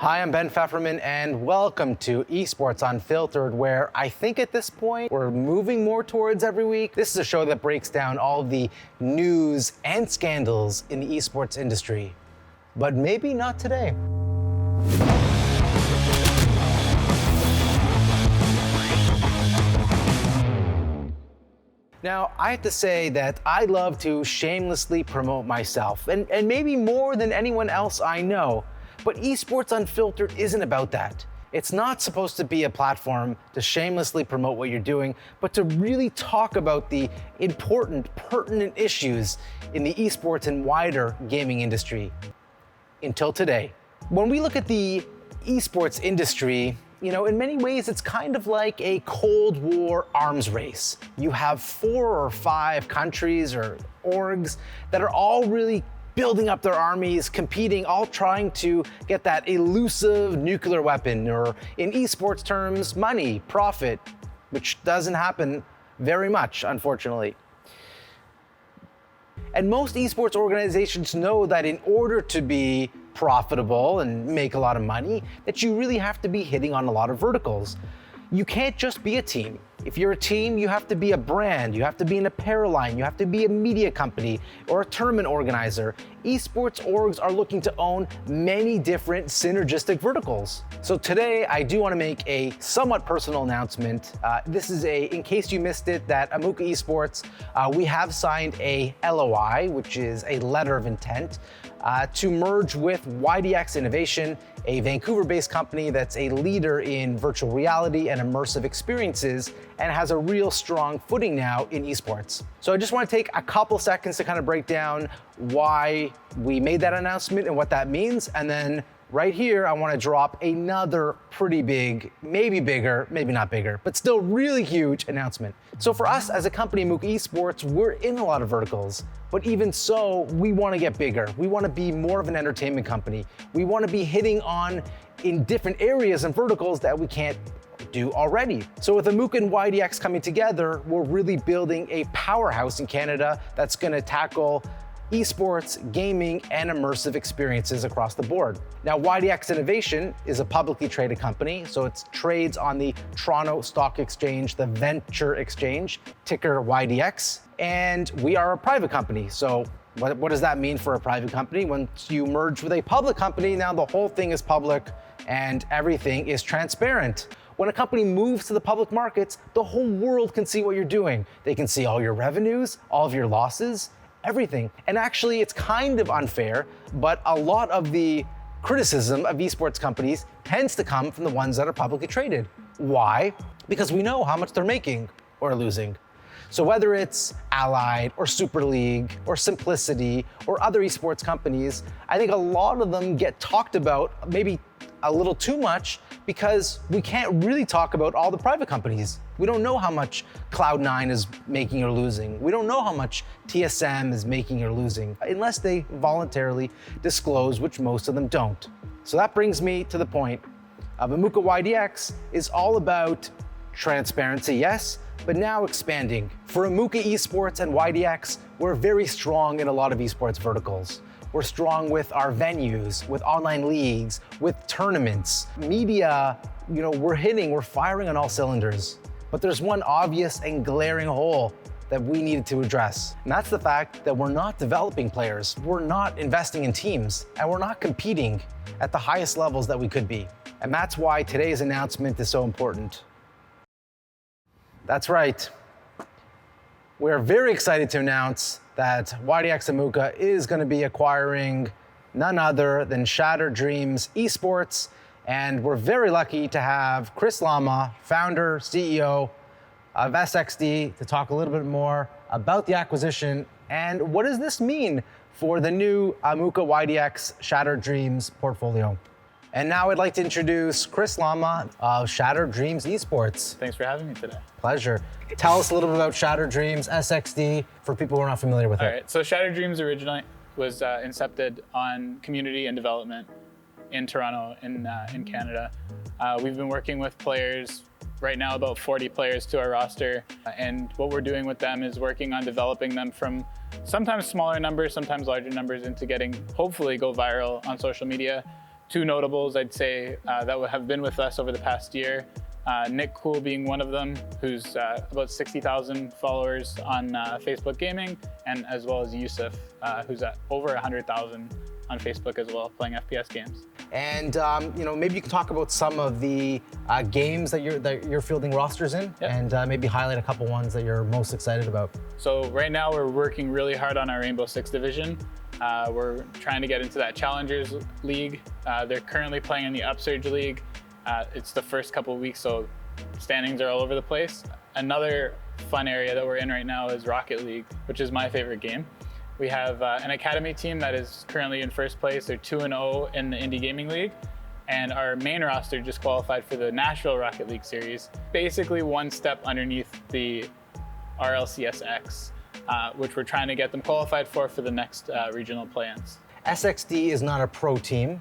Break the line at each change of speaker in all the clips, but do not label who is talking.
Hi, I'm Ben Pfefferman, and welcome to Esports Unfiltered, where I think at this point we're moving more towards every week. This is a show that breaks down all the news and scandals in the esports industry. But maybe not today. Now, I have to say that I love to shamelessly promote myself, and maybe more than anyone else I know. But Esports Unfiltered isn't about that. It's not supposed to be a platform to shamelessly promote what you're doing, but to really talk about the important, pertinent issues in the esports and wider gaming industry. Until today. When we look at the esports industry, in many ways, it's kind of like a Cold War arms race. You have 4 or 5 countries or orgs that are all really building up their armies, competing, all trying to get that elusive nuclear weapon, or in esports terms, money, profit, which doesn't happen very much, unfortunately. And most esports organizations know that in order to be profitable and make a lot of money, that you really have to be hitting on a lot of verticals. You can't just be a team. If you're a team, you have to be a brand, you have to be an apparel line, you have to be a media company or a tournament organizer. Esports orgs are looking to own many different synergistic verticals. So today, I do want to make a somewhat personal announcement. This is in case you missed it, that Amuka Esports, we have signed a LOI, which is a letter of intent, to merge with YDX Innovation, a Vancouver-based company that's a leader in virtual reality and immersive experiences and has a real strong footing now in esports. So I just want to take a couple seconds to kind of break down why we made that announcement and what that means. And then right here, I want to drop another pretty big, maybe bigger, maybe not bigger, but still really huge announcement. So for us as a company, Amuka Esports, we're in a lot of verticals, but even so, we want to get bigger. We want to be more of an entertainment company. We want to be hitting on in different areas and verticals that we can't do already. So with Amuka and YDX coming together, we're really building a powerhouse in Canada that's going to tackle esports, gaming, and immersive experiences across the board. Now, YDX Innovation is a publicly traded company, so it trades on the Toronto Stock Exchange, the Venture Exchange, ticker YDX, and we are a private company. So what does that mean for a private company? Once you merge with a public company, now the whole thing is public and everything is transparent. When a company moves to the public markets, the whole world can see what you're doing. They can see all your revenues, all of your losses, everything. And actually, it's kind of unfair, but a lot of the criticism of esports companies tends to come from the ones that are publicly traded. Why? Because we know how much they're making or losing. So whether it's Allied or Super League or Simplicity or other esports companies, I think a lot of them get talked about maybe a little too much because we can't really talk about all the private companies. We don't know how much Cloud9 is making or losing. We don't know how much TSM is making or losing, unless they voluntarily disclose, which most of them don't. So that brings me to the point of Amuka YDX is all about transparency, yes, but now expanding. For Amuka Esports and YDX, we're very strong in a lot of esports verticals. We're strong with our venues, with online leagues, with tournaments. Media, we're firing on all cylinders. But there's one obvious and glaring hole that we needed to address. And that's the fact that we're not developing players, we're not investing in teams, and we're not competing at the highest levels that we could be. And that's why today's announcement is so important. That's right. We're very excited to announce that YDX Amuka is going to be acquiring none other than Shattered Dreams Esports. And we're very lucky to have Chris Lama, founder, CEO of SXD, to talk a little bit more about the acquisition and what does this mean for the new Amuka YDX Shattered Dreams portfolio. And now I'd like to introduce Chris Lama of Shattered Dreams Esports.
Thanks for having me today.
Pleasure. Tell us a little bit about Shattered Dreams, SXD, for people who are not familiar with it.
All right, so Shattered Dreams originally was incepted on community and development in Toronto, in Canada. We've been working with players, right now about 40 players to our roster, and what we're doing with them is working on developing them from sometimes smaller numbers, sometimes larger numbers, into getting, hopefully go viral on social media, two notables, I'd say, that have been with us over the past year. Nick Cool being one of them, who's about 60,000 followers on Facebook Gaming, and as well as Yusuf, who's at over 100,000 on Facebook as well, playing FPS games.
And maybe you can talk about some of the games that you're fielding rosters in,
Yep.
and maybe highlight a couple ones that you're most excited about.
So right now we're working really hard on our Rainbow Six division. We're trying to get into that Challengers League. They're currently playing in the Upsurge League. It's the first couple of weeks, so standings are all over the place. Another fun area that we're in right now is Rocket League, which is my favorite game. We have an academy team that is currently in first place. They're 2-0 in the Indie Gaming League. And our main roster just qualified for the Nashville Rocket League Series, basically one step underneath the RLCSX, which we're trying to get them qualified for the next regional play-ins.
SXD is not a pro team.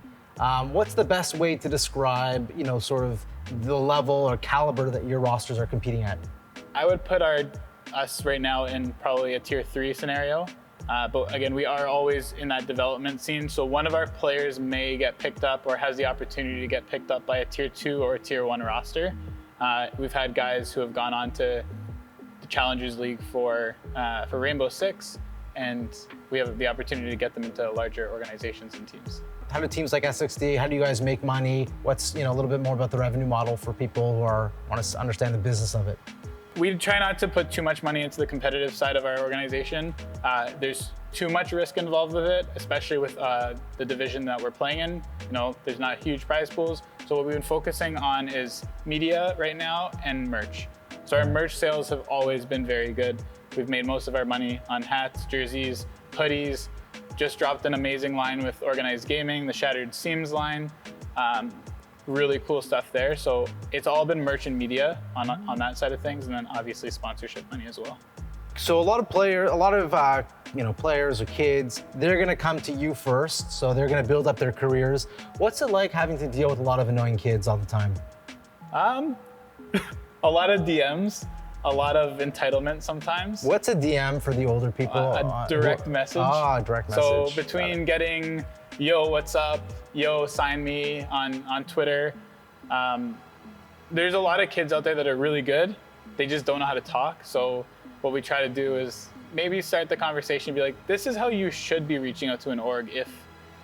What's the best way to describe, sort of the level or caliber that your rosters are competing at?
I would put us right now in probably a tier 3 scenario. But again, we are always in that development scene. So one of our players may get picked up or has the opportunity to get picked up by a tier 2 or a tier 1 roster. We've had guys who have gone on to the Challengers League for Rainbow Six, and we have the opportunity to get them into larger organizations and teams.
How do teams like SXD, how do you guys make money? What's, a little bit more about the revenue model for people who want to understand the business of it?
We try not to put too much money into the competitive side of our organization. There's too much risk involved with it, especially with the division that we're playing in. There's not huge prize pools. So what we've been focusing on is media right now and merch. So our merch sales have always been very good. We've made most of our money on hats, jerseys, hoodies. Just dropped an amazing line with Organized Gaming, the Shattered Seams line. Really cool stuff there. So it's all been merch and media on that side of things, and then obviously sponsorship money as well.
So a lot of players or kids, they're going to come to you first. So they're going to build up their careers. What's it like having to deal with a lot of annoying kids all the time?
A lot of DMs, a lot of entitlement sometimes.
What's a DM for the older people?
A direct message.
Direct message.
So between getting, yo, what's up? Yo, sign me on Twitter. There's a lot of kids out there that are really good. They just don't know how to talk. So what we try to do is maybe start the conversation and be like, this is how you should be reaching out to an org if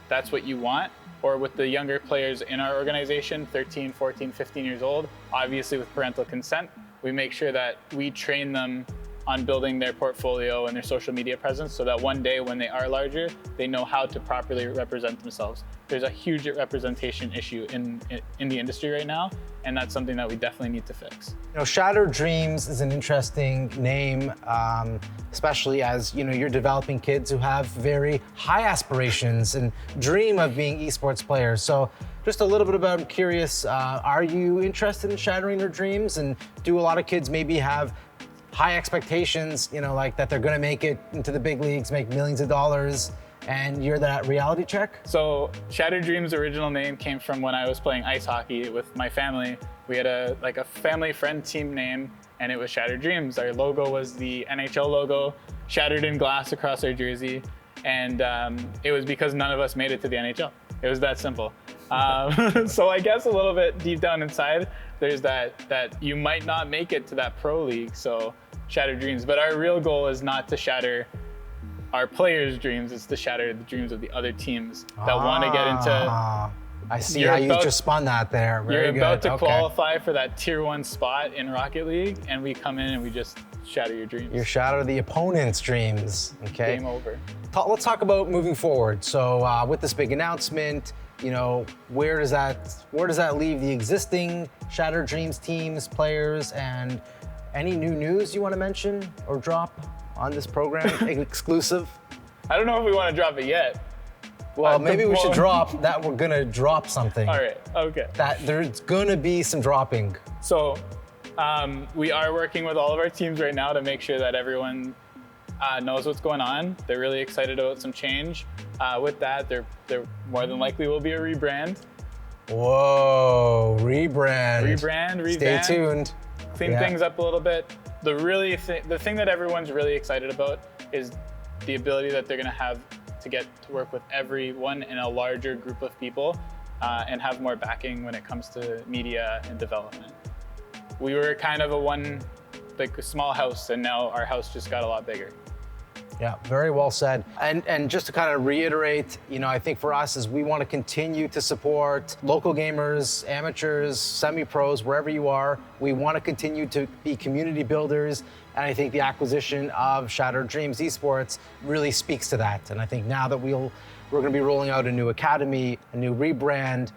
that's what you want. Or with the younger players in our organization, 13, 14, 15 years old, obviously with parental consent, we make sure that we train them on building their portfolio and their social media presence so that one day when they are larger, they know how to properly represent themselves. There's a huge representation issue in the industry right now, and that's something that we definitely need to fix.
Shattered Dreams is an interesting name, especially as you're developing kids who have very high aspirations and dream of being esports players. So just a little bit about, I'm curious, are you interested in shattering their dreams? And do a lot of kids maybe have high expectations, like that they're gonna make it into the big leagues, make millions of dollars, and you're that reality check?
So Shattered Dreams' original name came from when I was playing ice hockey with my family. We had a family friend team name, and it was Shattered Dreams. Our logo was the NHL logo, shattered in glass across our jersey, and it was because none of us made it to the NHL. It was that simple. So I guess a little bit deep down inside, there's that you might not make it to that pro league, so Shattered Dreams. But our real goal is not to shatter our players' dreams, it's to shatter the dreams of the other teams that want to get into.
I see how you just spun that there. Very
you're about
good.
to qualify for that tier 1 spot in Rocket League, and we come in and we just shatter your dreams.
You shatter the opponent's dreams. Okay.
Game over.
Let's talk about moving forward. So with this big announcement, where does that leave the existing Shattered Dreams teams, players, and any new news you want to mention or drop on this program? Exclusive?
I don't know if we want to drop it yet.
Well, maybe we should drop that we're gonna drop something.
All right, okay.
That there's gonna be some dropping.
So we are working with all of our teams right now to make sure that everyone knows what's going on. They're really excited about some change. With that, there more than likely will be a rebrand.
Whoa, rebrand.
Revamp.
Stay tuned.
Clean things up a little bit. The thing that everyone's really excited about is the ability that they're gonna have to get to work with everyone in a larger group of people. and have more backing when it comes to media and development. We were kind of a small house, and now our house just got a lot bigger.
Yeah, very well said. And just to kind of reiterate, I think for us is we want to continue to support local gamers, amateurs, semi-pros, wherever you are. We want to continue to be community builders. And I think the acquisition of Shattered Dreams Esports really speaks to that. And I think now that we're going to be rolling out a new academy, a new rebrand.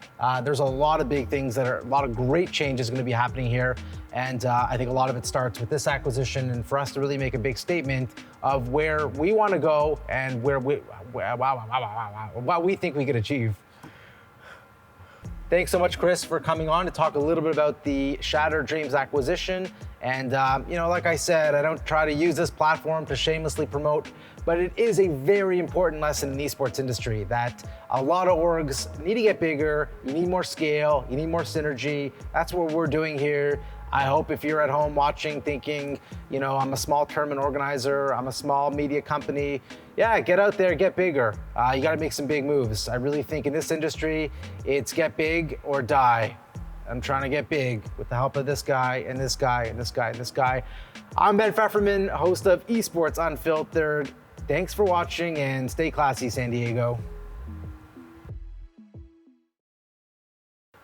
There's a lot of big things a lot of great changes going to be happening here. And I think a lot of it starts with this acquisition, and for us to really make a big statement of where we want to go and what we think we could achieve. Thanks so much, Chris, for coming on to talk a little bit about the Shattered Dreams acquisition. And like I said, I don't try to use this platform to shamelessly promote, but it is a very important lesson in the esports industry that a lot of orgs need to get bigger. You need more scale, you need more synergy. That's what we're doing here. I hope if you're at home watching thinking, I'm a small tournament organizer, I'm a small media company, yeah, get out there, get bigger. You gotta make some big moves. I really think in this industry, it's get big or die. I'm trying to get big with the help of this guy and this guy and this guy and this guy. I'm Ben Pfefferman, host of Esports Unfiltered. Thanks for watching and stay classy, San Diego.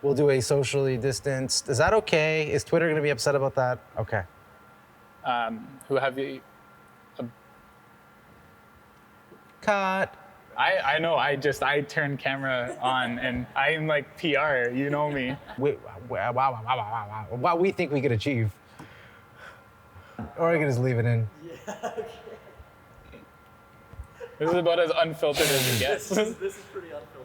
We'll do a socially distanced. Is that okay? Is Twitter going to be upset about that? Okay.
Who have you?
Cut.
I know. I turn camera on, and I'm like PR. You know me.
What we think we could achieve. Or we can just leave it in.
Yeah, okay.
This is about as unfiltered as it gets.
This is pretty unfiltered.